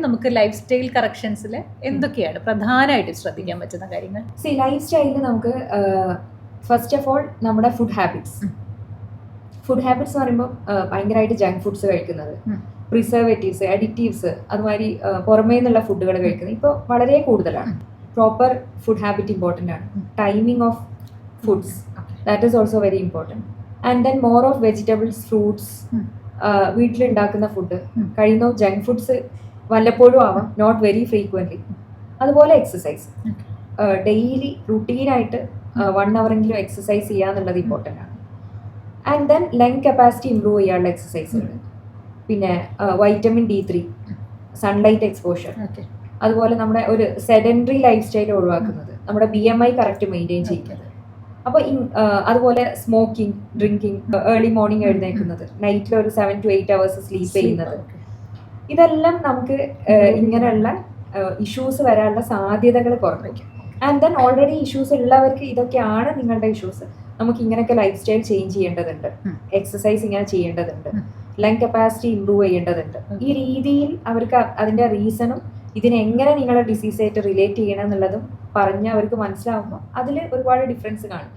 നമുക്ക് life style കറക്ഷൻസിൽ എന്തൊക്കെയാണ് പ്രധാനമായിട്ട് ശ്രദ്ധിക്കാൻ പറ്റുന്ന കാര്യങ്ങൾ? ലൈഫ് സ്റ്റൈലിൽ നമുക്ക് ഫസ്റ്റ് ഓഫ് ഓൾ നമ്മുടെ ഫുഡ് ഹാബിറ്റ്സ് എന്ന് പറയുമ്പോൾ ഭയങ്കരമായിട്ട് ജങ്ക് ഫുഡ്സ് കഴിക്കുന്നത്, പ്രിസർവേറ്റീവ്സ്, അഡിറ്റീവ്സ്, അതുമാതിരി പുറമേ നിന്നുള്ള ഫുഡുകൾ കഴിക്കുന്നത് ഇപ്പോൾ വളരെ കൂടുതലാണ്. പ്രോപ്പർ ഫുഡ് ഹാബിറ്റ് ഇമ്പോർട്ടൻ്റ് ആണ്. Timing of foods, that is also very important. And then more of vegetables, fruits, വീട്ടിലുണ്ടാക്കുന്ന ഫുഡ്, കഴിയുന്ന ജങ്ക് ഫുഡ്സ് വല്ലപ്പോഴും ആവാം, നോട്ട് വെരി ഫ്രീക്വൻ്റ്ലി. അതുപോലെ എക്സസൈസ്, ഡെയിലി റുട്ടീനായിട്ട് 1 hour എക്സസൈസ് ചെയ്യുക എന്നുള്ളത് ഇമ്പോർട്ടൻ്റ് ആണ്. And then lung capacity improve ചെയ്യാനുള്ള എക്സസൈസുകൾ, പിന്നെ വൈറ്റമിൻ D3, സൺലൈറ്റ് എക്സ്പോഷർ, അതുപോലെ നമ്മുടെ ഒരു സെഡൻറ്ററി ലൈഫ് സ്റ്റൈൽ ഒഴിവാക്കുന്നത്, നമ്മുടെ BMI കറക്റ്റ് മെയിൻറ്റെയിൻ ചെയ്യുന്നത്. അപ്പോൾ അതുപോലെ സ്മോക്കിംഗ്, ഡ്രിങ്കിങ്, ഏർലി മോർണിംഗ് എഴുന്നേൽക്കുന്നത്, നൈറ്റിൽ ഒരു 7 to 8 hours സ്ലീപ്പ് ചെയ്യുന്നത്, ഇതെല്ലാം നമുക്ക് ഇങ്ങനെയുള്ള ഇഷ്യൂസ് വരാനുള്ള സാധ്യതകൾ കുറയ്ക്കും. ആൻഡ് ദെൻ ഓൾറെഡി ഇഷ്യൂസ് ഉള്ളവർക്ക് ഇതൊക്കെയാണ് നിങ്ങളുടെ ഇഷ്യൂസ്, നമുക്ക് ഇങ്ങനെയൊക്കെ ലൈഫ് സ്റ്റൈൽ ചേഞ്ച് ചെയ്യേണ്ടതുണ്ട്, എക്സസൈസ് ഇങ്ങനെ ചെയ്യേണ്ടതുണ്ട്, ലങ് കപ്പാസിറ്റി ഇമ്പ്രൂവ് ചെയ്യേണ്ടതുണ്ട്. ഈ രീതിയിൽ അവർക്ക് അതിൻ്റെ റീസണും ഇതിനെങ്ങനെ നിങ്ങളുടെ ഡിസീസായിട്ട് റിലേറ്റ് ചെയ്യണം എന്നുള്ളതും പറഞ്ഞ് അവർക്ക് മനസ്സിലാവുമ്പോൾ അതിൽ ഒരുപാട് ഡിഫറൻസ് കാണും.